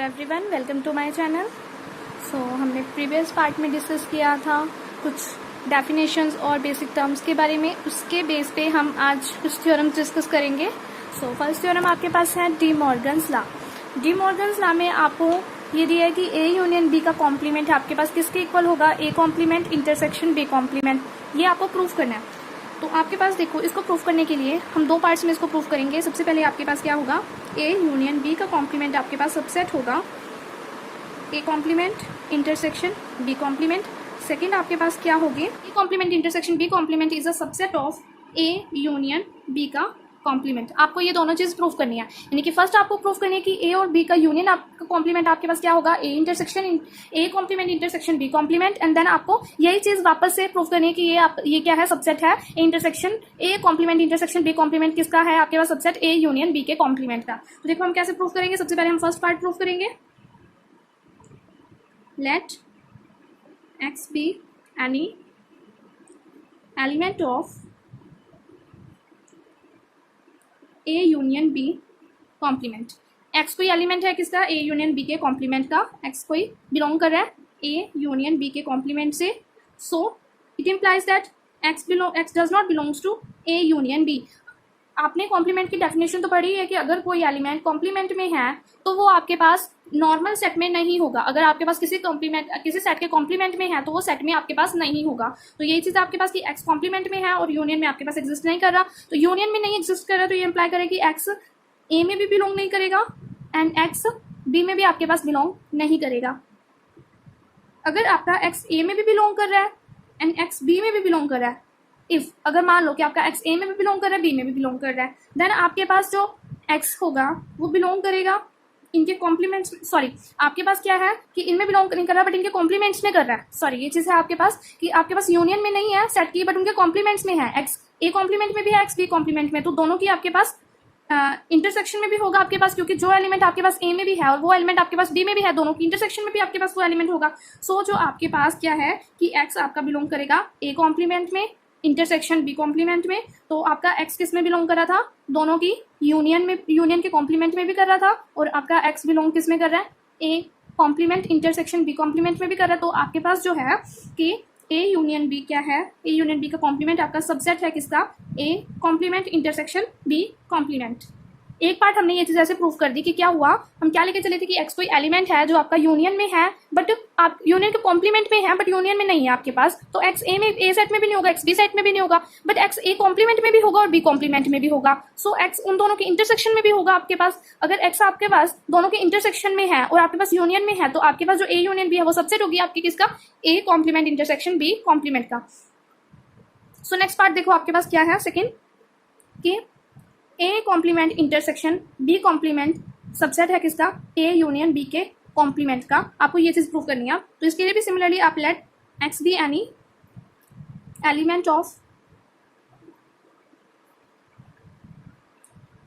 Everyone, welcome to my channel. हमने previous part में discuss किया था कुछ डेफिनेशंस और बेसिक टर्म्स के बारे में। उसके बेस पे हम आज कुछ थ्योरम्स डिस्कस करेंगे। फर्स्ट थ्योरम आपके पास है De Morgan's law. De Morgan's law में आपको ये दिया है कि ए यूनियन बी का कॉम्प्लीमेंट आपके पास किसके इक्वल होगा, A complement intersection B complement. ये आपको प्रूफ करना है। तो आपके पास देखो, इसको प्रूफ करने के लिए हम दो पार्ट्स में इसको प्रूफ करेंगे। सबसे पहले आपके पास क्या होगा, ए यूनियन बी का कॉम्प्लीमेंट आपके पास सबसेट होगा A complement intersection B complement. Second आपके पास क्या होगी, A complement intersection B complement is a subset of A union B का कॉम्प्लीमेंट। आपको ये दोनों चीज प्रूफ करनी है, यानी कि फर्स्ट आपको प्रूफ करनी है कि ए और बी का यूनियन आपका कॉम्प्लीमेंट आपके पास क्या होगा, A complement intersection B complement. And then आपको यही चीज वापस से प्रूफ करनी है कि ये क्या है, सबसेट है A complement intersection B complement किसका है आपके पास, सबसेट ए यूनियन बी के कॉम्प्लीमेंट का। तो देखो हम कैसे प्रूफ करेंगे। सबसे पहले हम फर्स्ट पार्ट प्रूफ करेंगे। Let x be any element of A union B complement. X कोई एलिमेंट है किसका, ए यूनियन बी के कॉम्प्लीमेंट का। एक्स कोई बिलोंग कर रहा है ए यूनियन बी के कॉम्प्लीमेंट से। So it implies that x does not belongs to A union B. आपने कॉम्प्लीमेंट की डेफिनेशन तो पढ़ी है कि अगर कोई एलिमेंट कॉम्प्लीमेंट में है तो वो आपके पास नॉर्मल सेट में नहीं होगा। अगर आपके पास किसी सेट के कॉम्प्लीमेंट में है तो वो सेट में आपके पास नहीं होगा। तो यही चीज आपके पास कि एक्स कॉम्प्लीमेंट में है और यूनियन में आपके पास एग्जिस्ट नहीं कर रहा। तो यूनियन में नहीं एग्जिस्ट कर रहा तो ये इंप्लाई करे कि एक्स ए में भी बिलोंग नहीं करेगा एंड एक्स बी में भी आपके पास बिलोंग नहीं करेगा। अगर आपका एक्स ए में भी बिलोंग कर रहा है एंड एक्स बी में भी बिलोंग कर रहा है, इफ अगर मान लो कि आपका एक्स ए में भी बिलोंग कर रहा है बी में भी बिलोंग कर रहा है, देन आपके पास जो एक्स होगा वो बिलोंग करेगा इनके कॉम्प्लीमेंट्स। सॉरी, आपके पास क्या है कि इनमें बिलोंग नहीं कर रहा बट इनके कॉम्प्लीमेंट्स में कर रहा है। सॉरी, ये चीज है आपके पास कि आपके पास यूनियन में नहीं है सेट की बट उनके कॉम्प्लीमेंट्स में है। एक्स ए कॉम्प्लीमेंट में भी है, एक्स बी कॉम्प्लीमेंट में, तो दोनों की आपके पास इंटरसेक्शन में भी होगा आपके पास, क्योंकि जो एलिमेंट आपके पास ए में भी है और वो एलिमेंट आपके पास बी में भी है, दोनों की इंटरसेक्शन में भी आपके पास वो एलिमेंट होगा। सो जो आपके पास क्या है कि एक्स आपका बिलोंग करेगा ए कॉम्प्लीमेंट में, इंटरसेक्शन बी कॉम्प्लीमेंट में। तो आपका एक्स किस में बिलोंग कर रहा था, दोनों की यूनियन के कॉम्प्लीमेंट में भी कर रहा था, और आपका एक्स बिलोंग किस में कर रहा है, A complement intersection B complement में भी कर रहा है। तो आपके पास जो है कि ए यूनियन बी क्या है, ए यूनियन बी का कॉम्प्लीमेंट आपका सबसेट है किसका, A complement intersection B complement. एक पार्ट हमने ये चीज ऐसे प्रूफ कर दी कि क्या हुआ, हम क्या लेके चले थे कि एक्स कोई एलिमेंट है जो आपका यूनियन में है बट आप यूनियन के कॉम्प्लीमेंट में है बट यूनियन में नहीं है आपके पास। तो एक्स ए सेट में भी नहीं होगा, एक्स बी सेट में भी नहीं होगा, बट एक्स ए कॉम्प्लीमेंट में भी होगा और बी कॉम्प्लीमेंट में भी होगा। सो एक्स उन दोनों के इंटरसेक्शन में भी होगा आपके पास। अगर एक्स आपके पास दोनों के इंटरसेक्शन में है और आपके पास यूनियन में है तो आपके पास जो ए यूनियन बी है वो सबसेट होगी आपकी किसका, A complement intersection B complement का। सो नेक्स्ट पार्ट देखो आपके पास क्या है, सेकेंड कि A complement intersection B complement subset है किसका, ए यूनियन बी के कॉम्प्लीमेंट का। आपको ये चीज प्रूव करनी है। तो इसके लिए भी सिमिलरली आप let x be any element of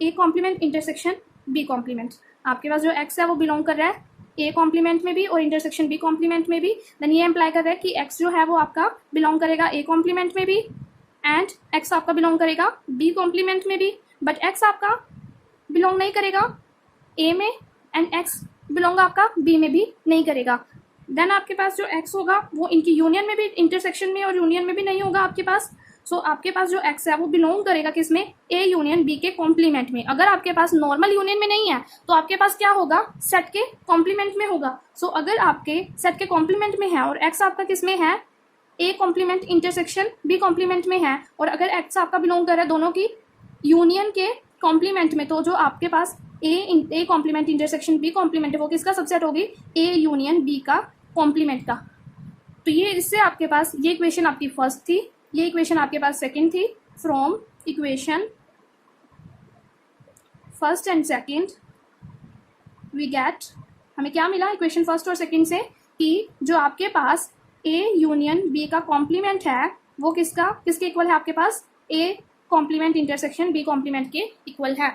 A complement intersection B complement. आपके पास जो एक्स है वो बिलोंग कर रहा है ए कॉम्प्लीमेंट में भी और इंटरसेक्शन बी कॉम्प्लीमेंट में भी। देन ये इंप्लाई कर रहा है कि एक्स जो है वो आपका बिलोंग करेगा ए कॉम्प्लीमेंट में भी एंड एक्स आपका बिलोंग करेगा बी कॉम्प्लीमेंट में भी, बट एक्स आपका बिलोंग नहीं करेगा ए में एंड एक्स बिलोंग आपका बी में भी नहीं करेगा। देन आपके पास जो एक्स होगा वो इनकी यूनियन में भी, इंटरसेक्शन में और यूनियन में भी नहीं होगा आपके पास। सो आपके पास जो एक्स है वो बिलोंग करेगा किसमें, ए यूनियन बी के कॉम्प्लीमेंट में। अगर आपके पास नॉर्मल यूनियन में नहीं है तो आपके पास क्या होगा, सेट के कॉम्प्लीमेंट में होगा। सो अगर आपके सेट के कॉम्प्लीमेंट में है और एक्स आपका किसमें है, A complement intersection B complement में है, और अगर एक्स आपका बिलोंग कर रहा है दोनों की यूनियन के कॉम्प्लीमेंट में, तो जो आपके पास A complement intersection B complement है वो किसका सबसेट होगी, ए यूनियन बी का कॉम्प्लीमेंट का। तो ये इससे आपके पास ये इक्वेशन आपकी फर्स्ट थी, ये इक्वेशन आपके पास सेकंड थी। From equation first and second we get, हमें क्या मिला इक्वेशन फर्स्ट और सेकंड से कि जो आपके पास ए यूनियन बी का कॉम्प्लीमेंट है वो किसके इक्वल है आपके पास, A complement intersection B complement के इक्वल है।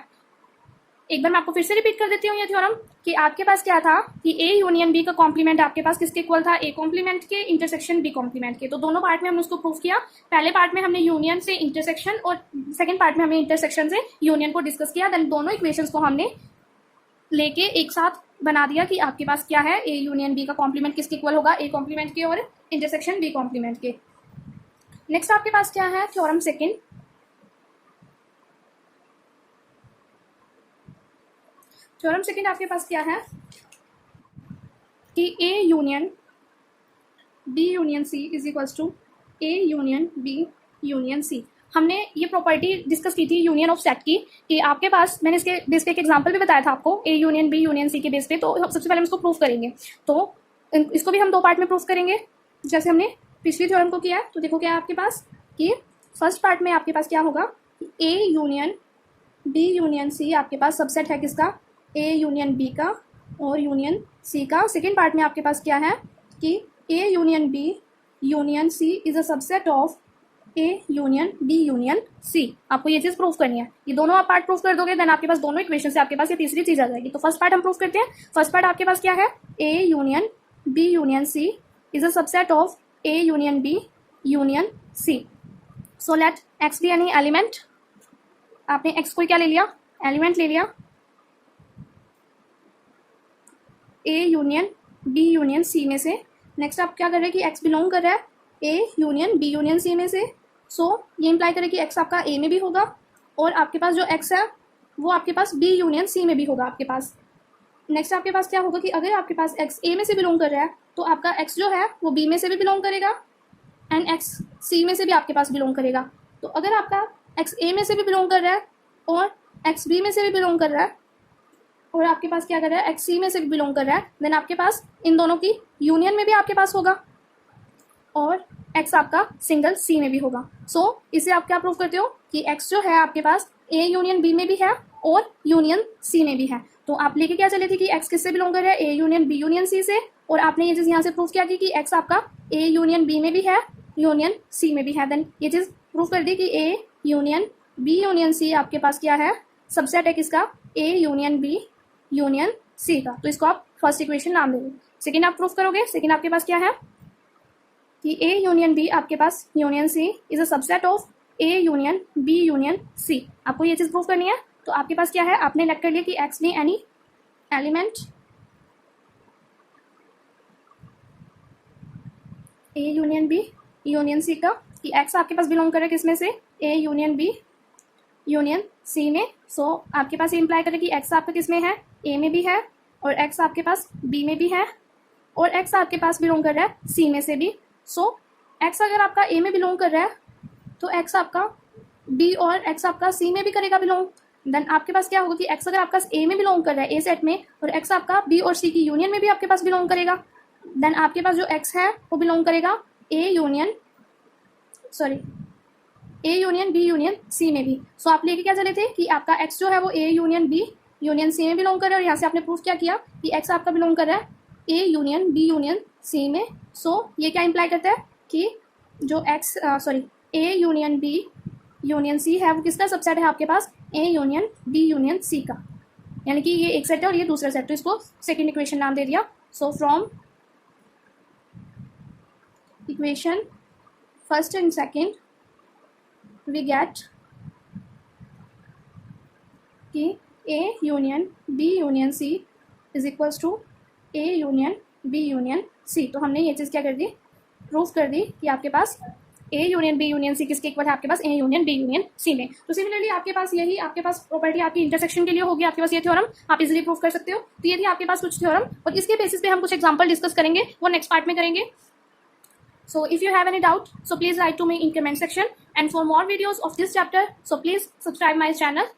एक बार मैं आपको फिर से रिपीट कर देती हूँ ये थ्योरम कि आपके पास क्या था कि ए यूनियन बी का कॉम्प्लीमेंट आपके पास किसके इक्वल था, ए कॉम्प्लीमेंट के इंटरसेक्शन बी कॉम्प्लीमेंट के। तो दोनों पार्ट में हमने उसको प्रूव किया। पहले पार्ट में हमने यूनियन से इंटरसेक्शन और सेकंड पार्ट में हमने इंटरसेक्शन से यूनियन को डिस्कस किया। देन दोनों इक्वेशंस को हमने लेके एक साथ बना दिया कि आपके पास क्या है, ए यूनियन बी का कॉम्प्लीमेंट किसके इक्वल होगा, ए कॉम्प्लीमेंट के और इंटरसेक्शन बी कॉम्प्लीमेंट के। नेक्स्ट आपके पास क्या है, थ्योरम सेकंड। थ्योरम सेकंड आपके पास क्या है कि A union B union C is equals to A union B union C. हमने ये प्रॉपर्टी डिस्कस की थी यूनियन ऑफ सेट की, कि आपके पास, मैंने इसके बेस पे एक एग्जांपल भी बताया था आपको, A union B union C के बेस पे। तो सबसे पहले हम इसको प्रूफ करेंगे, तो इसको भी हम दो पार्ट में प्रूफ करेंगे जैसे हमने पिछली थ्योरम को किया है। तो देखो क्या है आपके पास कि फर्स्ट पार्ट में आपके पास क्या होगा, A union B union C आपके पास सबसेट है किसका, ए यूनियन बी का और यूनियन सी का। सेकेंड पार्ट में आपके पास क्या है कि A union B union C is a subset of A union B union C. आपको ये चीज प्रूफ करनी है, ये दोनों आप पार्ट प्रूफ कर दोगे देन आपके पास दोनों इक्वेशन से आपके पास ये तीसरी चीज आ जाएगी। तो फर्स्ट पार्ट हम प्रूफ करते हैं। फर्स्ट पार्ट आपके पास क्या है, A union B union C is a subset of A union B union C. So let x be any element. आपने एक्स को क्या ले लिया, एलिमेंट ले लिया A union B union C में से। नेक्स्ट आप क्या कर रहे हैं कि एक्स बिलोंग कर रहा है A union B union C में से। सो ये इंप्लाई करे कि एक्स आपका ए में भी होगा और आपके पास जो एक्स है वो आपके पास बी यूनियन सी में भी होगा आपके पास। नेक्स्ट आपके पास क्या होगा कि अगर आपके पास एक्स ए में से बिलोंग कर रहा है तो आपका एक्स जो है वो बी में से भी बिलोंग करेगा एंड एक्स सी में से भी आपके पास बिलोंग करेगा। तो अगर आपका एक्स ए में से भी बिलोंग कर रहा है और एक्स बी में से भी बिलोंग कर रहा है और आपके पास क्या कर रहा है, एक्स सी में से भी बिलोंग कर रहा है, देन आपके पास इन दोनों की यूनियन में भी आपके पास होगा और एक्स आपका सिंगल सी में भी होगा। सो इसे आप क्या प्रूव करते हो कि एक्स जो है आपके पास ए यूनियन बी में भी है और यूनियन सी में भी है। तो आप लेके क्या चले थे कि एक्स किससे बिलोंग कर रहा है, A union B union C से, और आपने ये चीज़ यहाँ से प्रूव किया कि एक्स आपका ए यूनियन बी में भी है यूनियन सी में भी है। देन ये चीज़ प्रूव कर दी कि A union B union C आपके पास क्या है, सबसेट है किसका, A union B union C का। तो इसको आप फर्स्ट इक्वेशन नाम दोगे। सेकेंड आप प्रूफ करोगे, सेकेंड आपके पास क्या है कि ए यूनियन बी आपके पास union C is a subset of A union B union C. आपको ये चीज़ प्रूफ करनी है। तो आपके पास क्या है, आपने लेट कर लिया कि x be any element A union B union C का, कि एक्स आपके पास बिलोंग कर रहा है किसमें से, A union B union C में। सो आपके पास ये इंप्लाई करे कि एक्स आपका किसमें है, ए में भी है और एक्स आपके पास बी में भी है और एक्स आपके पास बिलोंग कर रहा है सी में से भी। सो एक्स अगर आपका ए में बिलोंग कर रहा है तो एक्स आपका बी और एक्स आपका सी में भी करेगा बिलोंग। देन आपके पास क्या होगा कि एक्स अगर आपका ए में बिलोंग कर रहा है ए सेट में और एक्स आपका बी और सी की यूनियन में भी आपके पास बिलोंग करेगा। देन आपके पास जो एक्स है वो बिलोंग करेगा A union B union C में भी। सो आप लेके क्या चले थे कि आपका एक्स जो है वो A union B union C में बिलोंग कर रहा है और यहाँ से आपने प्रूफ क्या किया कि एक्स आपका बिलोंग कर रहा है A union B union C में। सो ये क्या इंप्लाई करता है कि जो A union B union C है वो किसका सबसेट है आपके पास, A union B union C का। यानी कि ये एक सेट है और ये दूसरा सेट, तो इसको सेकेंड इक्वेशन नाम दे दिया। So from equation first and second we get कि A union B union C is equals to A union B union C। तो हमने ये चीज़ क्या कर दी, प्रूफ कर दी कि आपके पास A union B union C किसके इक्वल है, आपके पास A union B union C में। तो सिमिलरली आपके पास यही आपके पास प्रॉपर्टी आपकी इंटरसेक्शन के लिए होगी, आपके पास ये थ्योरम आप इजीली प्रूफ कर सकते हो। तो ये थी आपके पास कुछ थ्योरम और इसके बेसिस पे हम कुछ एग्जांपल डिस्कस करेंगे, वो नेक्स्ट पार्ट में करेंगे। So if you have any doubt, so please write to me in comment section. And for more videos of this chapter, so please subscribe my channel.